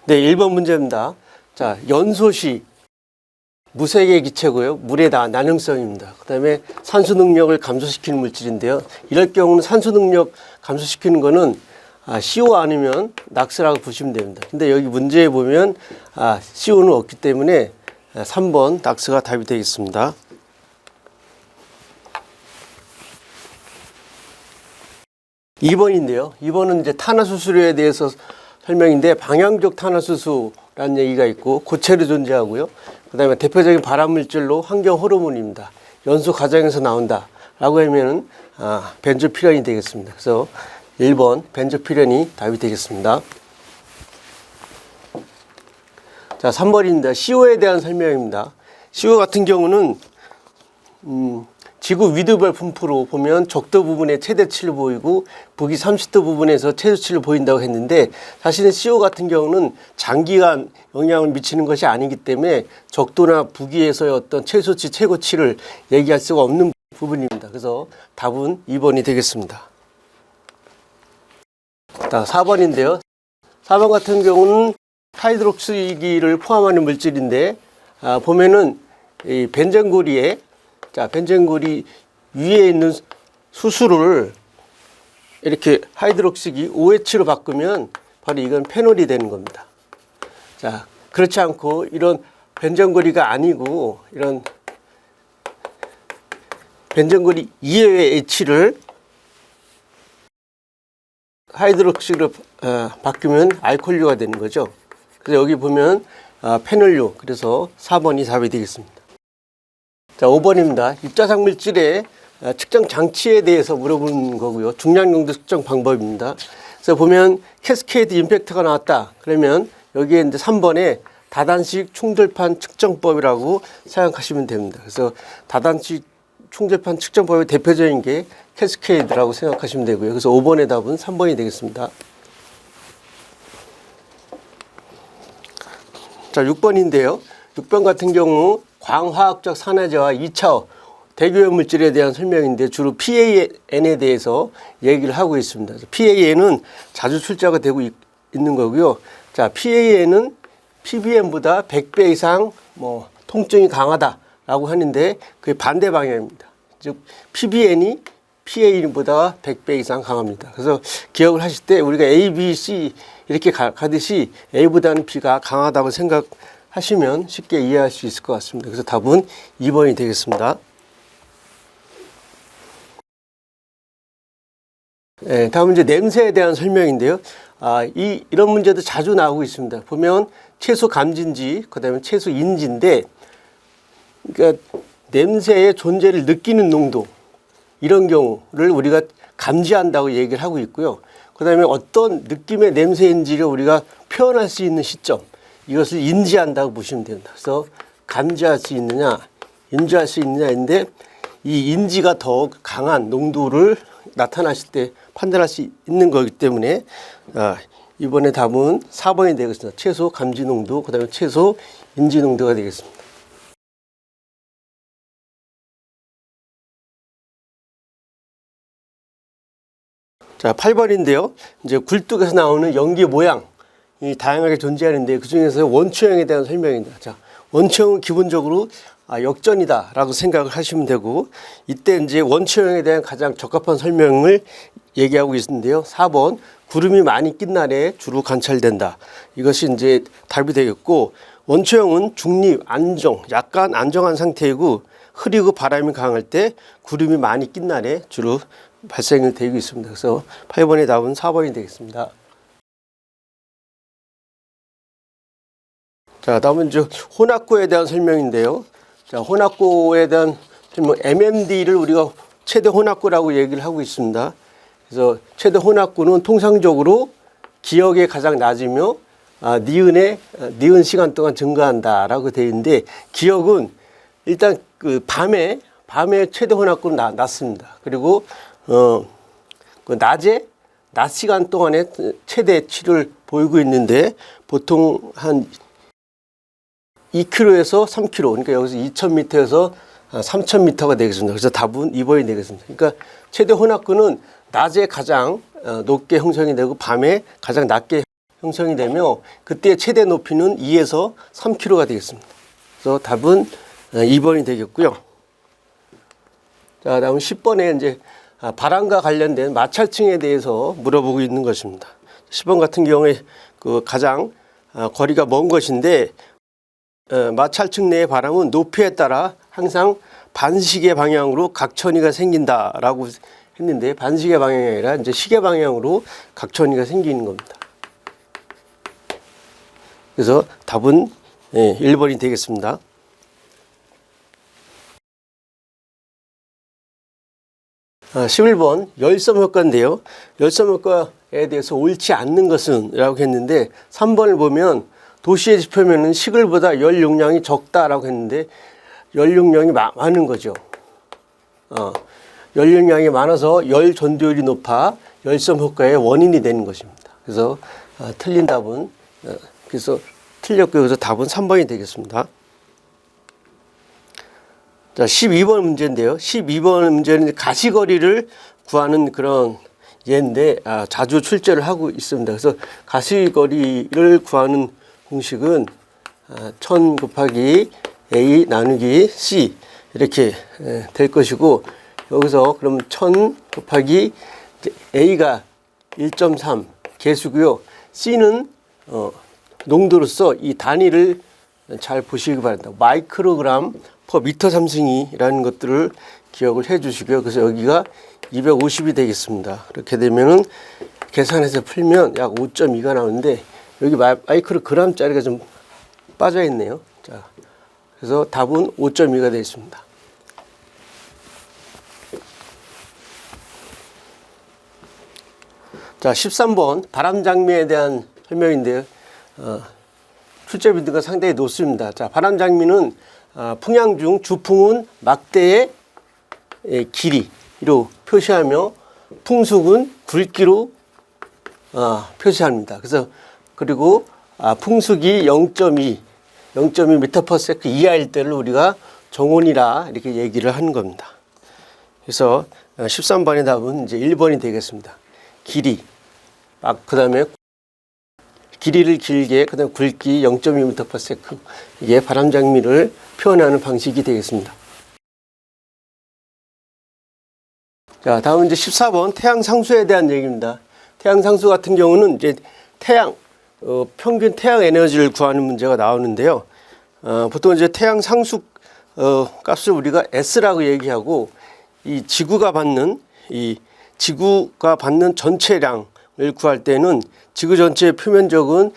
네, 1번 문제입니다. 자, 연소시 무색의 기체고요. 물의 난용성입니다. 그 다음에 산소 능력을 감소시키는 물질인데요. 이럴 경우는 산소 능력 감소시키는 거는 CO 아니면 낙스라고 보시면 됩니다. 근데 여기 문제에 보면 CO는 없기 때문에 3번 낙스가 답이 되겠습니다. 2번인데요. 2번은 이제 탄화수소에 대해서 설명인데 방향적 탄화수소라는 얘기가 있고 고체로 존재하고요. 그 다음에 대표적인 발암물질로 환경 호르몬입니다. 연소 과정에서 나온다라고 하면은 벤조피렌이 되겠습니다. 그래서 1번 벤조피렌이 답이 되겠습니다. 자, 3번입니다. CO에 대한 설명입니다. CO 같은 경우는 지구 위드별 분포로 보면 적도 부분에 최대치를 보이고 북위 30도 부분에서 최소치를 보인다고 했는데 사실은 CO 같은 경우는 장기간 영향을 미치는 것이 아니기 때문에 적도나 북위에서의 어떤 최소치, 최고치를 얘기할 수가 없는 부분입니다. 그래서 답은 2번이 되겠습니다. 자, 4번인데요. 4번 같은 경우는 하이드록시기를 포함하는 물질인데 보면은 이 벤젠고리에 벤젠고리 위에 있는 수소를 이렇게 하이드록시기 OH로 바꾸면 바로 이건 페놀이 되는 겁니다. 자, 그렇지 않고 이런 벤젠고리가 아니고 이런 벤젠고리 이외의 H를 하이드록시로 바꾸면 알코올류가 되는 거죠. 그래서 여기 보면 페놀류, 그래서 4번이 답이 되겠습니다. 자, 5번입니다. 입자상 물질의 측정 장치에 대해서 물어보는 거고요. 중량 용도 측정 방법입니다. 그래서 보면 캐스케이드 임팩트가 나왔다. 그러면 여기에 이제 3번에 다단식 충돌판 측정법이라고 생각하시면 됩니다. 그래서 다단식 충돌판 측정법의 대표적인 게 캐스케이드라고 생각하시면 되고요. 그래서 5번의 답은 3번이 되겠습니다. 자, 6번인데요. 6번 같은 경우 광화학적 산화제와 2차 대기오염 물질에 대한 설명인데 주로 PAN에 대해서 얘기를 하고 있습니다. PAN은 자주 출제가 되고 있는 거고요. 자, PAN은 PBM보다 100배 이상 통증이 강하다라고 하는데 그게 반대 방향입니다. 즉 PBN이 PAN보다 100배 이상 강합니다. 그래서 기억을 하실 때 우리가 A, B, C 이렇게 가듯이 A보다는 B가 강하다고 생각하시면 쉽게 이해할 수 있을 것 같습니다. 그래서 답은 2번이 되겠습니다. 네, 다음은 이제 냄새에 대한 설명인데요. 이런 문제도 자주 나오고 있습니다. 보면 채소 감지인지, 그 다음에 채소 인지인데, 그러니까 냄새의 존재를 느끼는 농도, 이런 경우를 우리가 감지한다고 얘기를 하고 있고요. 그 다음에 어떤 느낌의 냄새인지를 우리가 표현할 수 있는 시점, 이것을 인지한다고 보시면 됩니다. 그래서 감지할 수 있느냐, 인지할 수 있느냐인데 이 인지가 더 강한 농도를 나타나실 때 판단할 수 있는 거기 때문에 이번에 답은 4번이 되겠습니다. 채소 감지 농도, 그 다음에 채소 인지 농도가 되겠습니다. 자, 8번인데요. 이제 굴뚝에서 나오는 연기 모양이 다양하게 존재하는데 그 중에서 원초형에 대한 설명입니다. 자, 원초형은 기본적으로 역전이다라고 생각을 하시면 되고 이때 이제 원초형에 대한 가장 적합한 설명을 얘기하고 있는데요. 4번 구름이 많이 낀 날에 주로 관찰된다. 이것이 이제 답이 되겠고 원초형은 중립, 안정, 약간 안정한 상태이고 흐리고 바람이 강할 때 구름이 많이 낀 날에 주로 발생이 되고 있습니다. 그래서 8번의 답은 4번이 되겠습니다. 자, 다음은 이제 혼합구에 대한 설명인데요. 자, 혼합구에 대한 설명, MMD를 우리가 최대 혼합구라고 얘기를 하고 있습니다. 그래서 최대 혼합구는 통상적으로 기억이 가장 낮으며 니은 시간 동안 증가한다라고 되어 있는데 기억은 일단 그 밤에 최대 혼합구는 낮습니다. 그리고 그 낮 시간 동안에 최대치를 보이고 있는데 보통 한 2km에서 3km, 그러니까 여기서 2000m에서 3000m가 되겠습니다. 그래서 답은 2번이 되겠습니다. 그러니까 최대 혼합구는 낮에 가장 높게 형성이 되고 밤에 가장 낮게 형성이 되며 그때 최대 높이는 2에서 3km가 되겠습니다. 그래서 답은 2번이 되겠고요. 자, 다음 10번에 이제 바람과 관련된 마찰층에 대해서 물어보고 있는 것입니다. 10번 같은 경우에 그 가장 거리가 먼 것인데 마찰층 내의 바람은 높이에 따라 항상 반시계 방향으로 각천이가 생긴다라고 했는데 반시계 방향이 아니라 이제 시계 방향으로 각천이가 생기는 겁니다. 그래서 답은 1번이 되겠습니다. 11번 열섬 효과인데요. 열섬 효과에 대해서 옳지 않는 것은 라고 했는데 3번을 보면 도시의 지표면은 시골보다 열 용량이 적다라고 했는데 열 용량이 많은 거죠. 열 용량이 많아서 열 전도율이 높아 열섬 효과의 원인이 되는 것입니다. 그래서 틀린 답은 그래서 틀렸고요. 그래서 답은 3번이 되겠습니다. 자, 12번 문제인데요. 12번 문제는 가시거리를 구하는 그런 예인데 자주 출제를 하고 있습니다. 그래서 가시거리를 구하는 공식은 1000 곱하기 A 나누기 C 이렇게 될 것이고 여기서 그럼 1000 곱하기 A가 1.3 개수고요. C는 농도로서 이 단위를 잘 보시기 바랍니다. 마이크로그램 퍼 미터 삼승이라는 것들을 기억을 해 주시고요. 그래서 여기가 250이 되겠습니다. 그렇게 되면은 계산해서 풀면 약 5.2가 나오는데 여기 마이크로그램짜리가 좀 빠져 있네요. 자, 그래서 답은 5.2가 되겠습니다. 자, 13번 바람장미에 대한 설명인데요. 출제 빈도가 상당히 높습니다. 자, 바람장미는 풍향 중 주풍은 막대의 길이로 표시하며 풍속은 굵기로 표시합니다. 그래서 그리고 풍속이 0.2 m/s 이하일 때를 우리가 정온이라 이렇게 얘기를 하는 겁니다. 그래서 13번의 답은 이제 1번이 되겠습니다. 길이, 그다음에 길이를 길게, 그다음에 굵기 0.2m/s 이게 바람장미를 표현하는 방식이 되겠습니다. 자, 다음은 이제 14번 태양 상수에 대한 얘기입니다. 태양 상수 같은 경우는 이제 평균 태양 에너지를 구하는 문제가 나오는데요. 보통 이제 태양 상수 값을 우리가 S라고 얘기하고 이 지구가 받는 전체량을 구할 때는 지구 전체의 표면적은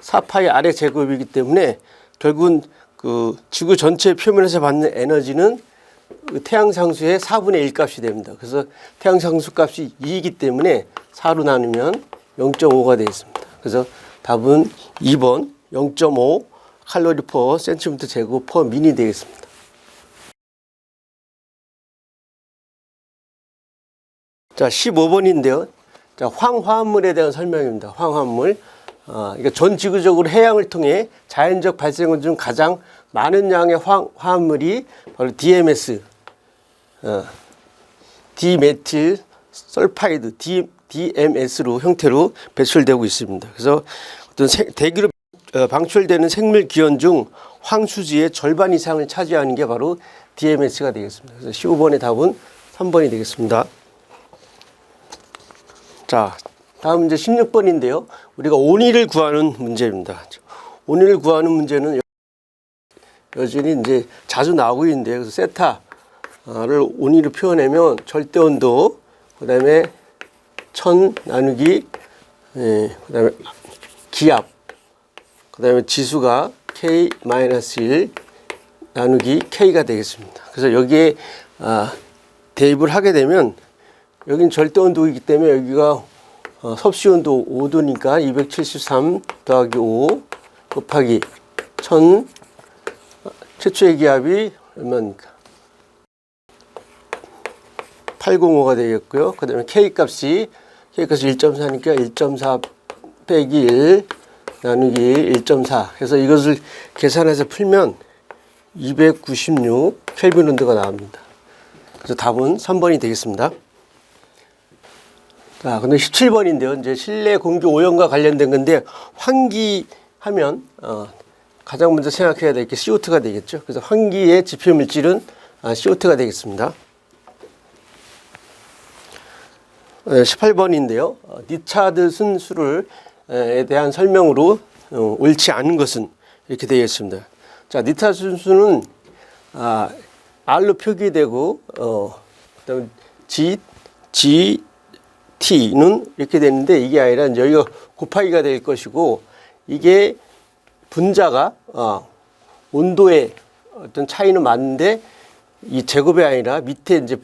4파이 r 의 제곱이기 때문에 결국은 그 지구 전체 표면에서 받는 에너지는 태양 상수의 4분의 1 값이 됩니다. 그래서 태양 상수 값이 2이기 때문에 4로 나누면 0.5가 되겠습니다. 그래서 답은 2번 0.5 칼로리 퍼 센티미터 제곱 퍼 미니 되겠습니다. 자, 15번인데요. 자, 황화합물에 대한 설명입니다. 황화합물. 그러니까 전 지구적으로 해양을 통해 자연적 발생원 중 가장 많은 양의 화합물이 바로 DMS, 디메틸 설파이드, DMS로 형태로 배출되고 있습니다. 그래서 어떤 대기로 방출되는 생물 기원 중 황수지의 절반 이상을 차지하는 게 바로 DMS가 되겠습니다. 그래서 15번의 답은 3번이 되겠습니다. 자, 다음 이제 16번인데요. 우리가 온위를 구하는 문제입니다. 온위를 구하는 문제는 여전히 이제 자주 나오고 있는데요. 그래서 세타를 온위로 표현하면 절대 온도, 그다음에 1000 나누기, 그다음에 기압, 그다음에 지수가 K-1 나누기 K가 되겠습니다. 그래서 여기에 대입을 하게 되면 여기는 절대 온도이기 때문에 여기가 섭씨 온도 5도니까 273 더하기 5 곱하기 1000 최초의 기압이 얼마입니까? 805가 되겠고요. 그 다음에 K 값이 1.4니까 1.4 빼기 1 나누기 1.4 해서 이것을 계산해서 풀면 296 켈빈 온도가 나옵니다. 그래서 답은 3번이 되겠습니다. 자, 근데 17번인데요. 이제 실내 공기 오염과 관련된 건데 환기 하면 가장 먼저 생각해야 될 게 CO2가 되겠죠. 그래서 환기의 지표 물질은 CO2가 되겠습니다. 18번인데요. 니차드 순수에 대한 설명으로 옳지 않은 것은 이렇게 되어 있습니다. 자, 니차드 순수는 R로 표기되고 그다음에 GT는 이렇게 되는데 이게 아니라 이제 여기가 곱하기가 될 것이고 이게 분자가 온도의 어떤 차이는 맞는데 이 제곱이 아니라 밑에 이제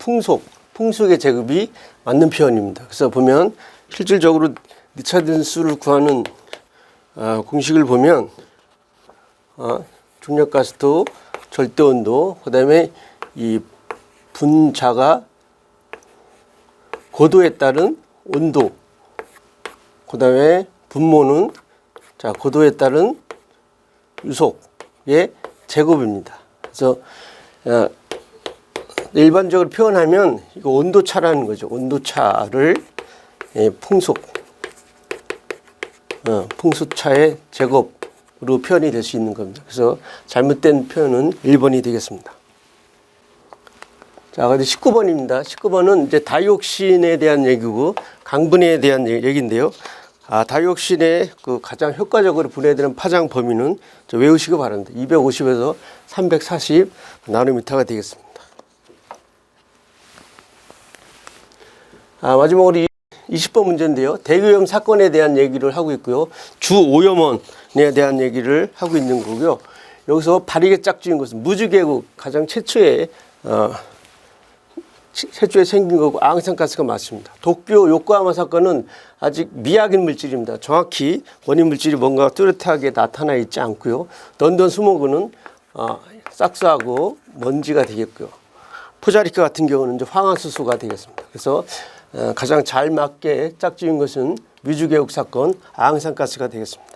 풍속의 제곱이 맞는 표현입니다. 그래서 보면 실질적으로 니차드 수를 구하는 공식을 보면 중력가스도 절대온도 그다음에 이 분자가 고도에 따른 온도 그다음에 분모는 고도에 따른 유속의 제곱입니다. 그래서 일반적으로 표현하면 이거 온도차라는 거죠. 온도차를 풍수차의 제곱으로 표현이 될 수 있는 겁니다. 그래서 잘못된 표현은 1번이 되겠습니다. 자, 근데 19번입니다. 19번은 이제 다이옥신에 대한 얘기고 강분해에 대한 얘기인데요. 다이옥신의 그 가장 효과적으로 분해되는 파장 범위는 외우시기 바랍니다. 250에서 340 나노미터가 되겠습니다. 마지막으로 20번 문제인데요. 대기오염 사건에 대한 얘기를 하고 있고요. 주오염원에 대한 얘기를 하고 있는 거고요. 여기서 바르게 짝지은 것은 무주계국 가장 최초에 생긴 거고 앙상가스가 맞습니다. 도쿄 요코하마 사건은 아직 미약인 물질입니다. 정확히 원인 물질이 뭔가 뚜렷하게 나타나 있지 않고요. 런던 스모그는 싹스하고 먼지가 되겠고요. 포자리카 같은 경우는 이제 황화수소가 되겠습니다. 그래서 가장 잘 맞게 짝지은 것은 미주계국 사건 앙상가스가 되겠습니다.